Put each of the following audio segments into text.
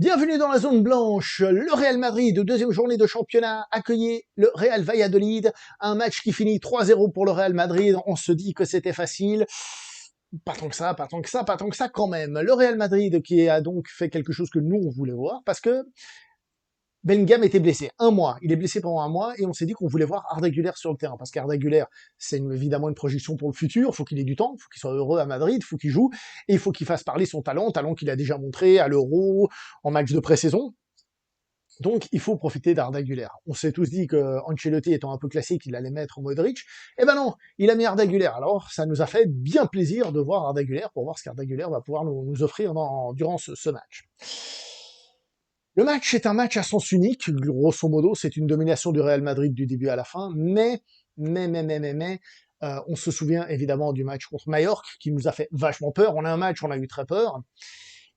Bienvenue dans la zone blanche. Le Real Madrid, deuxième journée de championnat, accueillait le Real Valladolid. Un match qui finit 3-0 pour le Real Madrid. On se dit que c'était facile. Pas tant que ça, pas tant que ça, pas tant que ça quand même. Le Real Madrid qui a donc fait quelque chose que nous on voulait voir parce que Bellingham était blessé. Un mois. Il est blessé pendant un mois et on s'est dit qu'on voulait voir Arda Güler sur le terrain. Parce qu'Arda Güler, c'est évidemment une projection pour le futur. Il faut qu'il ait du temps, il faut qu'il soit heureux à Madrid, il faut qu'il joue et il faut qu'il fasse parler son talent qu'il a déjà montré à l'Euro, en match de pré-saison. Donc, il faut profiter d'Arda Güler. On s'est tous dit que Ancelotti étant un peu classique, il allait mettre Modric. Eh ben non, il a mis Arda Güler. Alors, ça nous a fait bien plaisir de voir Arda Güler pour voir ce qu'Arda Güler va pouvoir nous offrir durant ce match. Le match est un match à sens unique, grosso modo, c'est une domination du Real Madrid du début à la fin, mais, on se souvient évidemment du match contre Mallorca, qui nous a fait vachement peur. On a un match, on a eu très peur,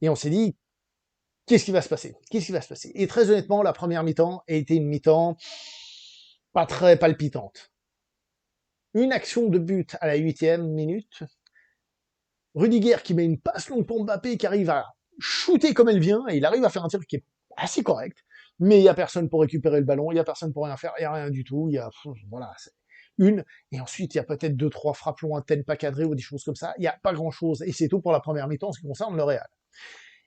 et on s'est dit, qu'est-ce qui va se passer? Qu'est-ce qui va se passer? Et très honnêtement, la première mi-temps a été une mi-temps pas très palpitante. Une action de but à la 8e minute, Rudiger qui met une passe longue pour Mbappé, qui arrive à shooter comme elle vient, et il arrive à faire un tir qui est assez correct, mais il y a personne pour récupérer le ballon, il y a personne pour rien faire, il y a rien du tout, il y a, voilà, c'est une, et ensuite il y a peut-être 2-3 frappes lointaines pas cadrées ou des choses comme ça, il y a pas grand chose, et c'est tout pour la première mi-temps en ce qui concerne le Real.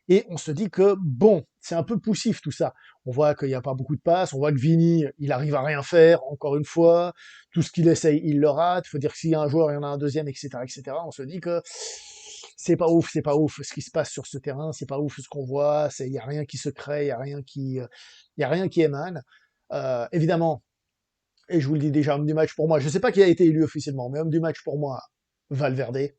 Et on se dit que, bon, c'est un peu poussif tout ça. On voit qu'il n'y a pas beaucoup de passes, on voit que Vini, il arrive à rien faire, encore une fois, tout ce qu'il essaye, il le rate, il faut dire que s'il y a un joueur, il y en a un deuxième, etc., etc., on se dit que c'est pas ouf ce qui se passe sur ce terrain, c'est pas ouf ce qu'on voit, il y a rien qui se crée, il y a rien qui émane. Évidemment, et je vous le dis déjà, homme du match pour moi, je sais pas qui a été élu officiellement, mais homme du match pour moi, Valverde,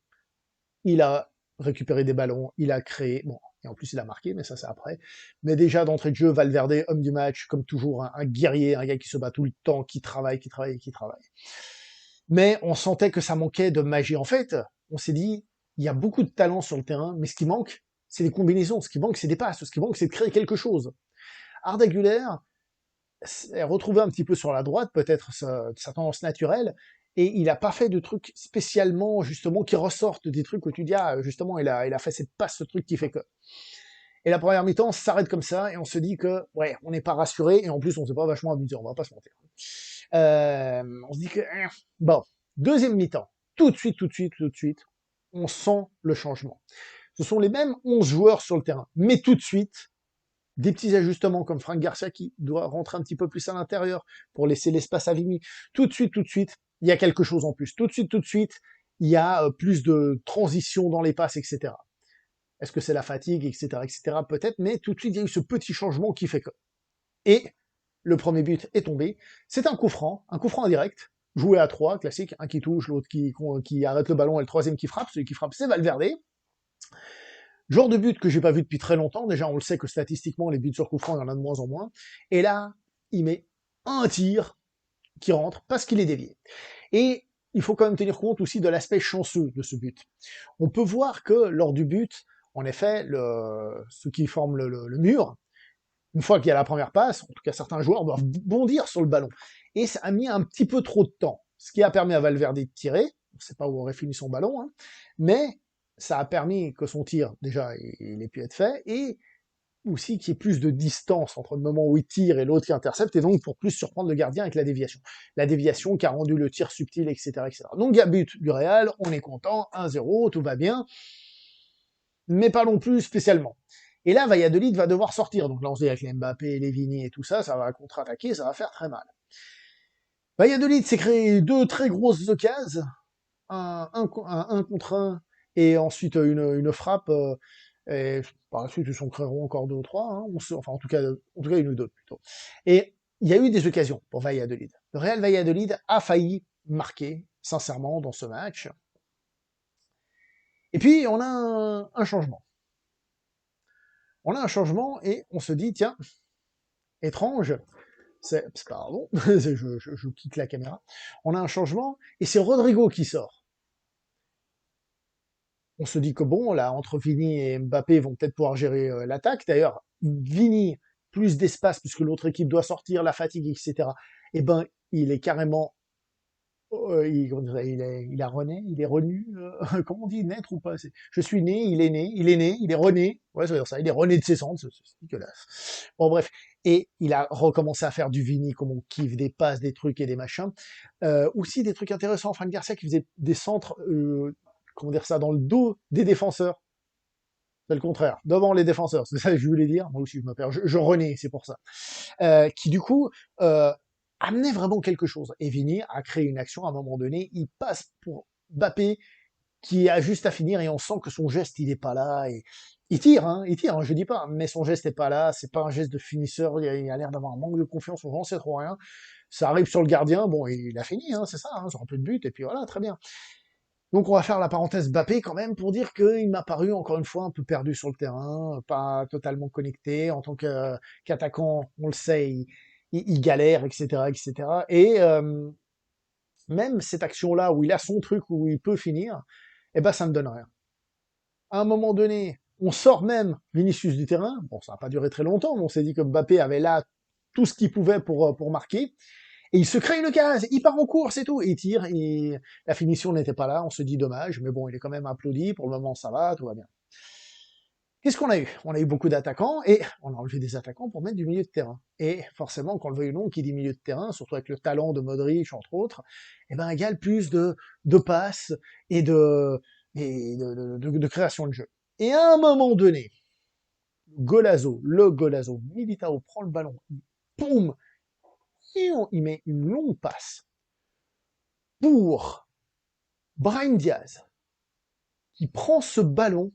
il a récupéré des ballons, il a créé, bon, et en plus il a marqué, mais ça c'est après. Mais déjà d'entrée de jeu, Valverde, homme du match, comme toujours, un guerrier, un gars qui se bat tout le temps, qui travaille, qui travaille, qui travaille. Mais on sentait que ça manquait de magie. En fait, on s'est dit, il y a beaucoup de talent sur le terrain, mais ce qui manque, c'est des combinaisons, ce qui manque, c'est des passes, ce qui manque, c'est de créer quelque chose. Arda Güler s'est retrouvé un petit peu sur la droite, peut-être sa tendance naturelle, et il n'a pas fait de trucs spécialement, justement, qui ressortent des trucs où tu dis, ah, justement, il a fait cette passe, ce truc qui fait que. Et la première mi-temps s'arrête comme ça, et on se dit que, ouais, on n'est pas rassuré, et en plus, on s'est pas vachement amusé, on va pas se mentir. On se dit que, bon, deuxième mi-temps, tout de suite, on sent le changement. Ce sont les mêmes 11 joueurs sur le terrain, mais tout de suite, des petits ajustements comme Franck Garcia qui doit rentrer un petit peu plus à l'intérieur pour laisser l'espace à Vini. Tout de suite, il y a quelque chose en plus. Tout de suite, il y a plus de transition dans les passes, etc. Est-ce que c'est la fatigue, etc., peut-être, mais tout de suite, il y a eu ce petit changement qui fait que. Et le premier but est tombé. C'est un coup franc indirect, joué à 3, classique, un qui touche, l'autre qui arrête le ballon et le troisième qui frappe. Celui qui frappe, c'est Valverde. Genre de but que j'ai pas vu depuis très longtemps. Déjà, on le sait que statistiquement, les buts sur coup franc, il y en a de moins en moins. Et là, il met un tir qui rentre parce qu'il est dévié. Et il faut quand même tenir compte aussi de l'aspect chanceux de ce but. On peut voir que lors du but, en effet, ceux qui forment le mur, une fois qu'il y a la première passe, en tout cas certains joueurs doivent bondir sur le ballon. Et ça a mis un petit peu trop de temps, ce qui a permis à Valverde de tirer. On ne sait pas où aurait fini son ballon, hein, mais ça a permis que son tir, déjà, il ait pu être fait, et aussi qu'il y ait plus de distance entre le moment où il tire et l'autre qui intercepte, et donc pour plus surprendre le gardien avec la déviation. La déviation qui a rendu le tir subtil, etc., etc. Donc il y a but du Real, on est content, 1-0, tout va bien, mais pas non plus spécialement. Et là, Valladolid va devoir sortir. Donc là, on se dit avec les Mbappé, les Vini et tout ça, ça va contre-attaquer, ça va faire très mal. Valladolid s'est créé deux très grosses occasions, un contre un, et ensuite une frappe, et par la suite, ils s'en créeront encore deux ou trois, hein, enfin en tout cas une ou deux plutôt. Et il y a eu des occasions pour Valladolid. Le Real Valladolid a failli marquer, sincèrement, dans ce match. Et puis, on a un changement. On a un changement et on se dit, tiens, étrange, pardon, je quitte la caméra. On a un changement et c'est Rodrigo qui sort. On se dit que bon, là, entre Vini et Mbappé, ils vont peut-être pouvoir gérer l'attaque. D'ailleurs, Vini, plus d'espace puisque l'autre équipe doit sortir, la fatigue, etc. Eh ben, il est carrément il a rené, il est renu, comment on dit, naître ou pas? Je suis né, il est né, il est rené. Ouais, ça veut dire ça, il est rené de ses cendres, c'est dégueulasse. Bon, bref. Et il a recommencé à faire du Vini comme on kiffe, des passes, des trucs et des machins. Aussi des trucs intéressants, Franck Garcia qui faisait des centres, comment dire ça, dans le dos des défenseurs. C'est le contraire, devant les défenseurs, c'est ça que je voulais dire. Moi aussi, je me perds, je renais, c'est pour ça. Qui du coup amenait vraiment quelque chose. Et Vini a créé une action à un moment donné, il passe pour Mbappé qui a juste à finir et on sent que son geste il est pas là et il tire, hein, je dis pas, mais son geste est pas là, c'est pas un geste de finisseur, il a l'air d'avoir un manque de confiance, on n'en sait trop rien. Ça arrive sur le gardien, bon, il a fini, hein, c'est ça, hein, sur un peu de but et puis voilà, très bien. Donc on va faire la parenthèse Mbappé quand même pour dire qu'il m'a paru encore une fois un peu perdu sur le terrain, pas totalement connecté. En tant qu'attaquant, on le sait, il galère, etc., etc. Et même cette action-là où il a son truc où il peut finir, eh ben ça me donne rien. À un moment donné, on sort même Vinicius du terrain. Bon, ça n'a pas duré très longtemps, mais on s'est dit que Mbappé avait là tout ce qu'il pouvait pour marquer. Et il se crée une case, il part en course et tout, et il tire, et la finition n'était pas là, on se dit dommage, mais bon, il est quand même applaudi, pour le moment ça va, tout va bien. Qu'est-ce qu'on a eu? On a eu beaucoup d'attaquants, et on a enlevé des attaquants pour mettre du milieu de terrain. Et forcément, qu'on le veuille ou non, qui dit milieu de terrain, surtout avec le talent de Modric, entre autres, eh ben, égale plus de passes et de création de jeu. Et à un moment donné, le Golazo, Militao prend le ballon, boum, il met une longue passe pour Brahim Diaz, qui prend ce ballon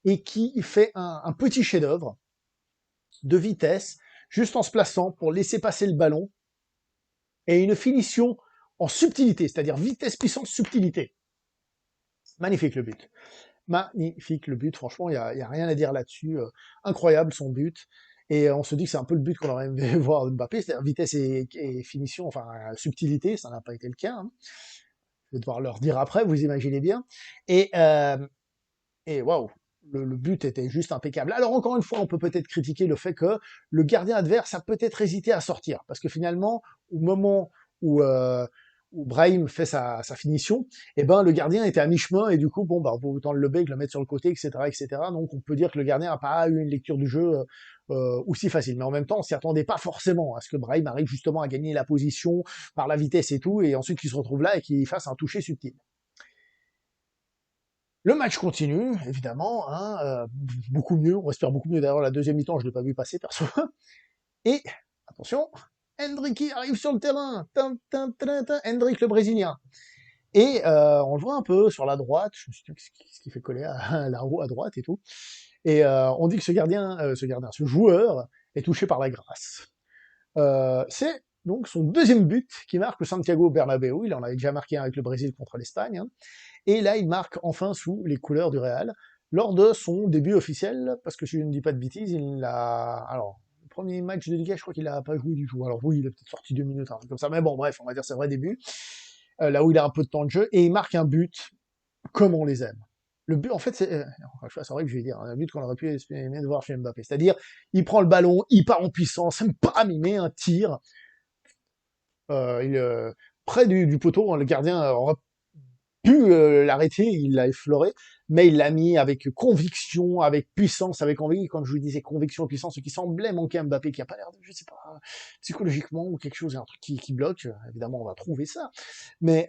et qui fait un petit chef-d'œuvre de vitesse, juste en se plaçant pour laisser passer le ballon, et une finition en subtilité, c'est-à-dire vitesse, puissance, subtilité. Magnifique le but. Magnifique le but, franchement, il y a rien à dire là-dessus. Incroyable son but. Et on se dit que c'est un peu le but qu'on aurait aimé voir de Mbappé, c'est-à-dire vitesse et finition, enfin subtilité, ça n'a pas été le cas. Hein. Je vais devoir leur dire après, vous imaginez bien. Et, waouh, le but était juste impeccable. Alors encore une fois, on peut peut-être critiquer le fait que le gardien adverse a peut-être hésité à sortir, parce que finalement, au moment où Brahim fait sa finition, eh ben le gardien était à mi-chemin et du coup, bon, bah, on peut autant le lever que le mettre sur le côté, etc., etc. Donc on peut dire que le gardien n'a pas eu une lecture du jeu aussi facile. Mais en même temps, on s'y attendait pas forcément à ce que Brahim arrive justement à gagner la position par la vitesse et tout, et ensuite qu'il se retrouve là et qu'il fasse un toucher subtil. Le match continue, évidemment, hein, beaucoup mieux, on espère beaucoup mieux. D'ailleurs, la deuxième mi-temps, je l'ai pas vu passer, perso. Et, attention, Hendrick arrive sur le terrain. Hendrick, le Brésilien. Et on le voit un peu sur la droite. Je me suis dit, ce qui fait coller à la roue à droite et tout. Et on dit que ce joueur est touché par la grâce. C'est donc son deuxième but qui marque le Santiago Bernabéu. Il en avait déjà marqué un avec le Brésil contre l'Espagne. Hein. Et là, il marque enfin sous les couleurs du Real, lors de son début officiel, parce que si je ne dis pas de bêtises, il a... Alors, le premier match de Liga, je crois qu'il a pas joué du tout. Alors oui, il a peut-être sorti 2 minutes, un truc comme ça, mais bon, bref, on va dire c'est vrai début, là où il a un peu de temps de jeu, et il marque un but comme on les aime. Le but, en fait, c'est vrai que je vais dire, un but qu'on aurait pu espérer de voir chez Mbappé. C'est-à-dire, il prend le ballon, il part en puissance, bam, il met un tir, près du poteau, hein, le gardien aurait pu l'arrêter, il l'a effleuré, mais il l'a mis avec conviction, avec puissance, avec envie. Quand je lui disais conviction, puissance, ce qui semblait manquer à Mbappé, qui a pas l'air de, je sais pas, psychologiquement ou quelque chose, il y a un truc qui bloque. Évidemment, on va trouver ça, mais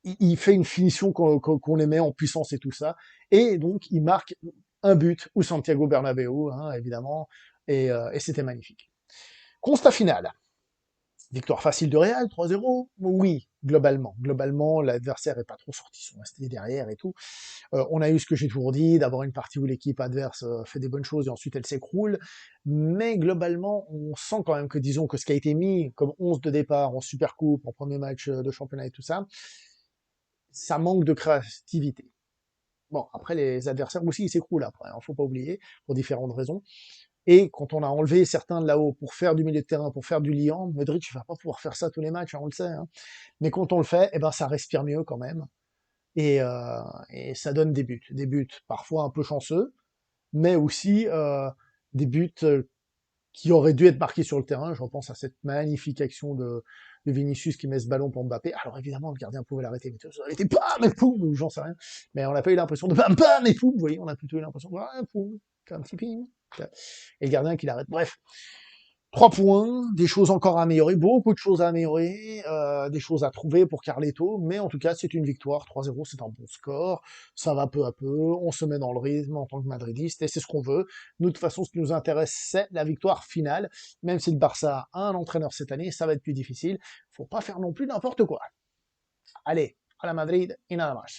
il fait une finition qu'on aimait en puissance et tout ça, et donc il marque un but ou Santiago Bernabéu, hein, évidemment, et c'était magnifique. Constat final. Victoire facile de Real, 3-0. Oui, globalement. Globalement, l'adversaire est pas trop sorti, ils sont restés derrière et tout. On a eu ce que j'ai toujours dit, d'avoir une partie où l'équipe adverse fait des bonnes choses et ensuite elle s'écroule. Mais globalement, on sent quand même que, disons, que ce qui a été mis comme 11 de départ en Supercoupe, en premier match de championnat et tout ça, ça manque de créativité. Bon, après, les adversaires aussi, ils s'écroulent après, hein, faut pas oublier, pour différentes raisons. Et quand on a enlevé certains de là-haut pour faire du milieu de terrain, pour faire du liant, Modric ne va pas pouvoir faire ça tous les matchs, hein, on le sait. Hein. Mais quand on le fait, eh ben ça respire mieux quand même. Et ça donne des buts parfois un peu chanceux, mais aussi des buts qui aurait dû être marqué sur le terrain. Je repense à cette magnifique action de Vinicius qui met ce ballon pour Mbappé. Alors évidemment, le gardien pouvait l'arrêter, mais ça aurait été bam et poum, ou j'en sais rien. Mais on n'a pas eu l'impression de bam bam et poum, vous voyez, on a plutôt eu l'impression de bam poum, un petit ping. Et le gardien qui l'arrête. Bref, 3 points, des choses encore à améliorer, beaucoup de choses à améliorer, des choses à trouver pour Carletto, mais en tout cas, c'est une victoire, 3-0, c'est un bon score, ça va peu à peu, on se met dans le rythme en tant que madridiste, et c'est ce qu'on veut. Nous, de toute façon, ce qui nous intéresse, c'est la victoire finale, même si le Barça a un entraîneur cette année, ça va être plus difficile, faut pas faire non plus n'importe quoi. Allez, à la Madrid, et nada más.